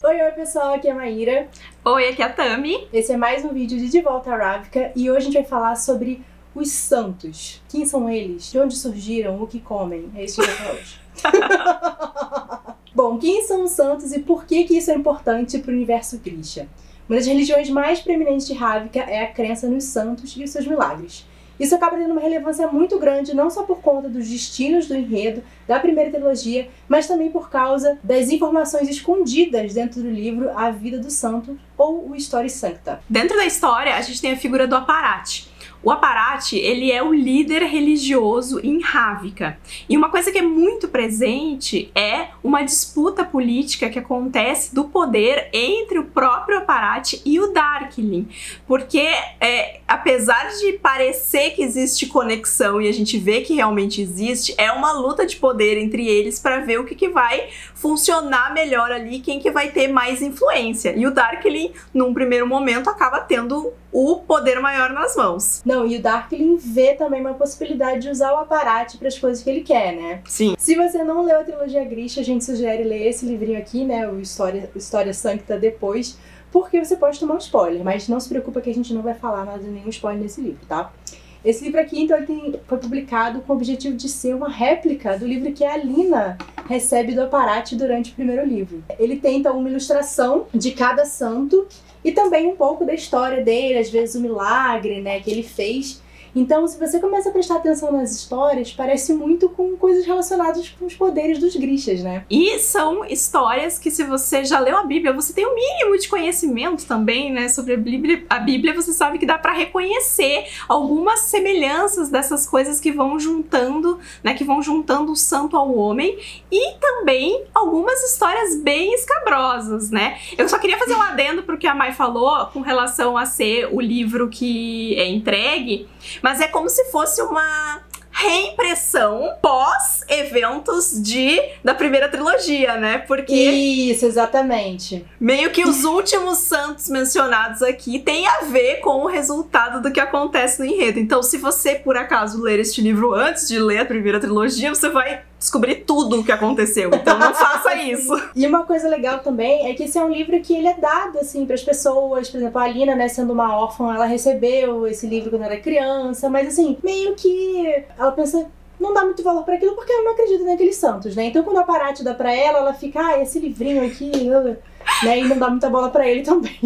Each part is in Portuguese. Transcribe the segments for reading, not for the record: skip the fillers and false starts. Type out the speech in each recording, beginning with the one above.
Oi pessoal, aqui é a Maíra. Oi, aqui é a Tami. Esse é mais um vídeo de Volta à Ravka e hoje a gente vai falar sobre os santos. Quem são eles? De onde surgiram? O que comem? É isso que eu vou falar hoje. Bom, quem são os santos e por que isso é importante para o universo Grisha? Uma das religiões mais preeminentes de Ravka é a crença nos santos e os seus milagres. Isso acaba tendo uma relevância muito grande, não só por conta dos destinos do enredo da primeira trilogia, mas também por causa das informações escondidas dentro do livro A Vida do Santo, ou o História Sancta. Dentro da história, a gente tem a figura do Aparati. O Aparati, ele é o líder religioso em Ravka. E uma coisa que é muito presente é uma disputa política que acontece do poder entre o próprio Aparati e o Darkling. Porque, apesar de parecer que existe conexão e a gente vê que realmente existe, é uma luta de poder entre eles para ver o que vai funcionar melhor ali, quem que vai ter mais influência. E o Darkling, num primeiro momento, acaba tendo o poder maior nas mãos. Não, e o Darkling vê também uma possibilidade de usar o Aparati para as coisas que ele quer, né? Sim. Se você não leu a trilogia Grisha, a gente sugere ler esse livrinho aqui, né? O História Sancta depois, porque você pode tomar um spoiler, mas não se preocupa que a gente não vai falar nada de nenhum spoiler nesse livro, tá? Esse livro aqui, então, foi publicado com o objetivo de ser uma réplica do livro que a Alina recebe do Aparati durante o primeiro livro. Ele tem, então, uma ilustração de cada santo e também um pouco da história dele, às vezes o milagre, né, que ele fez. Então, se você começa a prestar atenção nas histórias, parece muito com coisas relacionadas com os poderes dos Grishas, né? E são histórias que, se você já leu a Bíblia, você tem o mínimo de conhecimento também, né, sobre a Bíblia, você sabe que dá pra reconhecer algumas semelhanças dessas coisas que vão juntando, né, que vão juntando o santo ao homem, e também algumas histórias bem escabrosas, né? Eu só queria fazer um adendo pro que a Mai falou com relação a ser o livro que é entregue, mas é como se fosse uma reimpressão pós-eventos da primeira trilogia, né? Porque... Isso, exatamente. Meio que os últimos santos mencionados aqui tem a ver com o resultado do que acontece no enredo. Então, se você, por acaso, ler este livro antes de ler a primeira trilogia, você vai descobrir tudo o que aconteceu. Então, não faça isso. E uma coisa legal também é que esse é um livro que ele é dado, assim, para as pessoas. Por exemplo, a Alina, né, sendo uma órfã, ela recebeu esse livro quando era criança, mas, assim, meio que ela pensa, não dá muito valor para aquilo porque ela não acredita naqueles santos, né? Então, quando a Aparati dá pra ela fica, esse livrinho aqui, né? E não dá muita bola pra ele também.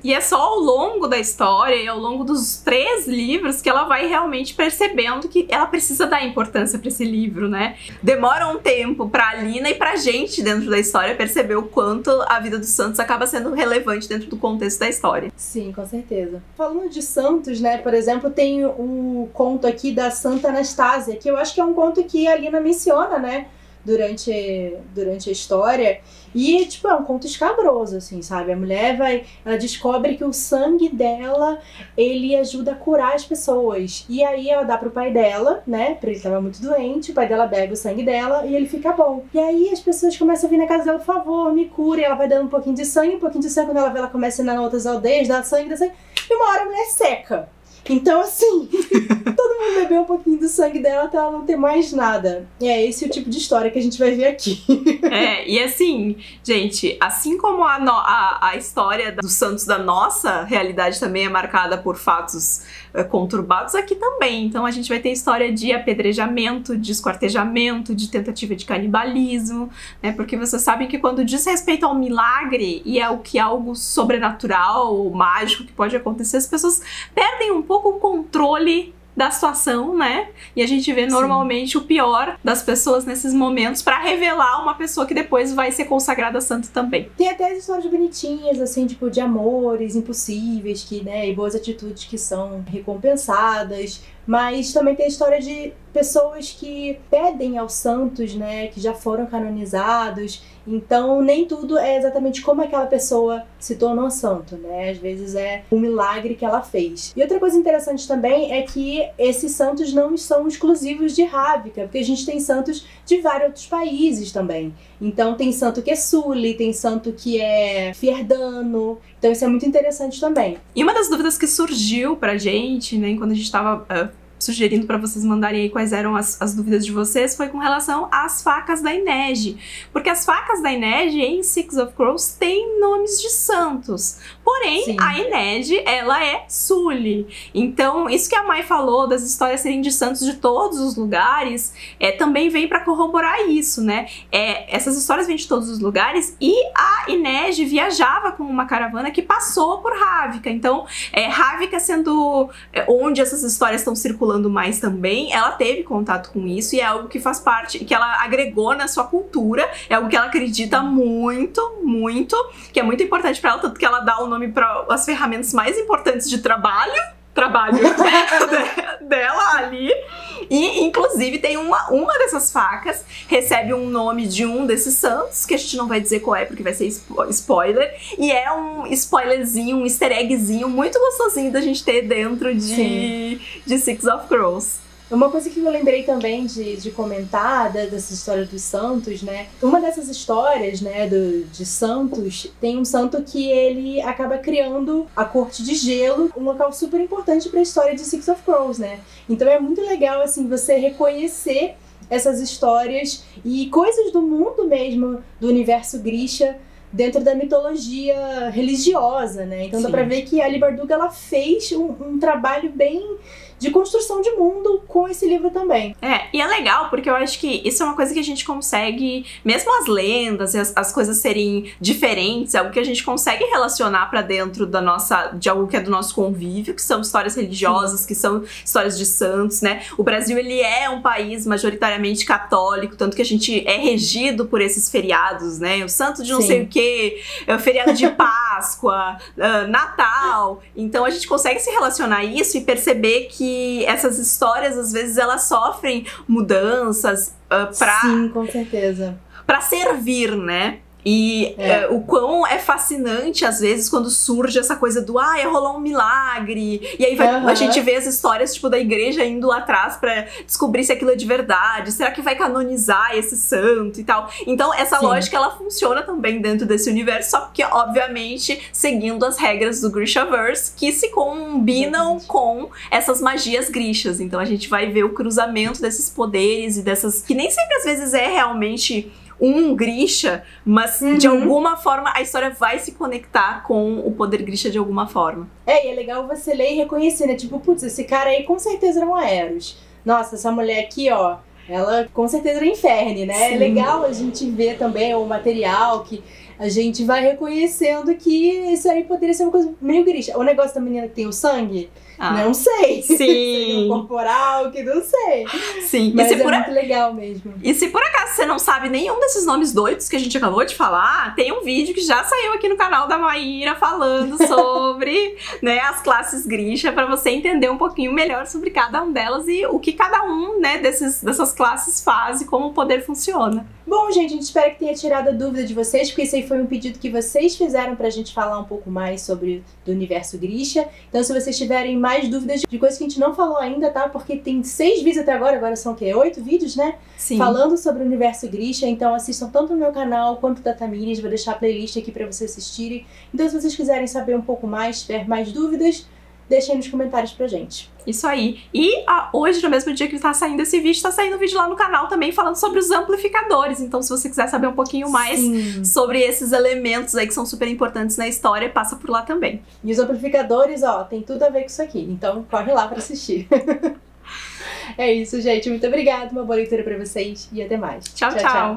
E é só ao longo da história e ao longo dos 3 livros que ela vai realmente percebendo que ela precisa dar importância pra esse livro, né? Demora um tempo pra Alina e pra gente dentro da história perceber o quanto a vida dos santos acaba sendo relevante dentro do contexto da história. Sim, com certeza. Falando de santos, né? Por exemplo, tem o conto aqui da Santa Anastásia, que eu acho que é um conto que a Alina menciona, né? Durante a história. E, tipo, é um conto escabroso, assim, sabe? A mulher ela descobre que o sangue dela, ele ajuda a curar as pessoas. E aí ela dá pro pai dela, né? Porque ele tava muito doente, o pai dela bebe o sangue dela e ele fica bom. E aí as pessoas começam a vir na casa dela, por favor, me cure. E ela vai dando um pouquinho de sangue, quando ela vê, ela começa a ir nas outras aldeias, dá sangue. E uma hora a mulher seca. Então, assim, todo mundo bebeu um pouquinho do sangue dela até ela não ter mais nada. E é esse o tipo de história que a gente vai ver aqui. E assim, gente, assim como a história dos santos da nossa realidade também é marcada por fatos conturbados, aqui também. Então a gente vai ter história de apedrejamento, de esquartejamento, de tentativa de canibalismo, né? Porque vocês sabem que quando diz respeito ao milagre e ao que algo sobrenatural, mágico que pode acontecer, as pessoas perdem um pouco o controle da situação, né? E a gente vê normalmente o pior das pessoas nesses momentos pra revelar uma pessoa que depois vai ser consagrada santo também. Tem até as histórias bonitinhas, assim, tipo, de amores impossíveis, e boas atitudes que são recompensadas. Mas também tem a história de pessoas que pedem aos santos, né, que já foram canonizados. Então, nem tudo é exatamente como aquela pessoa se tornou santo, né? Às vezes é um milagre que ela fez. E outra coisa interessante também é que esses santos não são exclusivos de Ravka, porque a gente tem santos de vários outros países também. Então, tem santo que é Suli, tem santo que é Fierdano. Então, isso é muito interessante também. E uma das dúvidas que surgiu pra gente, né, quando a gente tava sugerindo pra vocês mandarem aí quais eram as dúvidas de vocês, foi com relação às facas da Inês. Porque as facas da Inês em Six of Crows têm nomes de santos. Porém, sim, a Inês, ela é Sully. Então, isso que a Mai falou das histórias serem de santos de todos os lugares, também vem pra corroborar isso, né? Essas histórias vêm de todos os lugares e a Inês viajava com uma caravana que passou por Ravnica. Então, Ravnica sendo onde essas histórias estão circulando mais também, ela teve contato com isso e é algo que faz parte, que ela agregou na sua cultura, é algo que ela acredita muito, muito, que é muito importante pra ela, tanto que ela dá o nome para as ferramentas mais importantes de trabalho dela ali. E inclusive tem uma dessas facas recebe um nome de um desses santos, que a gente não vai dizer qual é porque vai ser spoiler, e é um spoilerzinho, um easter eggzinho muito gostosinho da gente ter dentro de Six of Crows. Uma coisa que eu lembrei também de comentar dessa história dos santos, né? Uma dessas histórias, né, de santos, tem um santo que ele acaba criando a Corte de Gelo, um local super importante para a história de Six of Crows, né? Então é muito legal, assim, você reconhecer essas histórias e coisas do mundo mesmo, do universo Grisha, dentro da mitologia religiosa, né? Então dá pra ver que a Leigh Bardugo, ela fez um trabalho bem de construção de mundo com esse livro também. E é legal porque eu acho que isso é uma coisa que a gente consegue, mesmo as lendas e as coisas serem diferentes, é algo que a gente consegue relacionar pra dentro de algo que é do nosso convívio, que são histórias religiosas, que são histórias de santos, né? O Brasil, ele é um país majoritariamente católico, tanto que a gente é regido por esses feriados, né? O santo de não sei o que, feriado de Páscoa, Natal. Então a gente consegue se relacionar a isso e perceber que essas histórias, às vezes, elas sofrem mudanças Sim, com certeza. Pra servir, né? E o quão é fascinante, às vezes, quando surge essa coisa do rolou um milagre. E aí a gente vê as histórias, tipo, da igreja indo atrás pra descobrir se aquilo é de verdade. Será que vai canonizar esse santo e tal? Então, essa lógica, ela funciona também dentro desse universo, só que, obviamente, seguindo as regras do Grishaverse, que se combinam com essas magias grishas. Então, a gente vai ver o cruzamento desses poderes e dessas... que nem sempre, às vezes, é realmente um Grisha, mas de alguma forma a história vai se conectar com o poder Grisha de alguma forma. E é legal você ler e reconhecer, né? Tipo, putz, esse cara aí com certeza era um Aeros. Nossa, essa mulher aqui, ó, ela com certeza era Inferne, né? Sim. É legal a gente ver também o material que a gente vai reconhecendo que isso aí poderia ser uma coisa meio Grisha. O negócio da menina que tem o sangue, não sei. Sim. O corporal, que não sei. Sim. Mas muito legal mesmo. E se por acaso você não sabe nenhum desses nomes doidos que a gente acabou de falar, tem um vídeo que já saiu aqui no canal da Maíra falando sobre né, as classes Grisha, pra você entender um pouquinho melhor sobre cada um delas e o que cada um, né, dessas classes faz e como o poder funciona. Bom, gente, a gente espera que tenha tirado a dúvida de vocês, porque esse aí foi um pedido que vocês fizeram pra gente falar um pouco mais sobre do universo Grisha. Então, se vocês tiverem mais dúvidas de coisas que a gente não falou ainda, tá? Porque tem 6 vídeos até agora são o quê? 8 vídeos, né? Sim. Falando sobre o universo Grisha. Então, assistam tanto no meu canal quanto da Tamires. Vou deixar a playlist aqui pra vocês assistirem. Então, se vocês quiserem saber um pouco mais, tiver mais dúvidas, deixem nos comentários pra gente. Isso aí. E hoje, no mesmo dia que tá saindo esse vídeo, tá saindo um vídeo lá no canal também falando sobre os amplificadores. Então, se você quiser saber um pouquinho mais sobre esses elementos aí que são super importantes na história, passa por lá também. E os amplificadores, ó, tem tudo a ver com isso aqui. Então, corre lá pra assistir. É isso, gente. Muito obrigada. Uma boa leitura pra vocês e até mais. Tchau, tchau.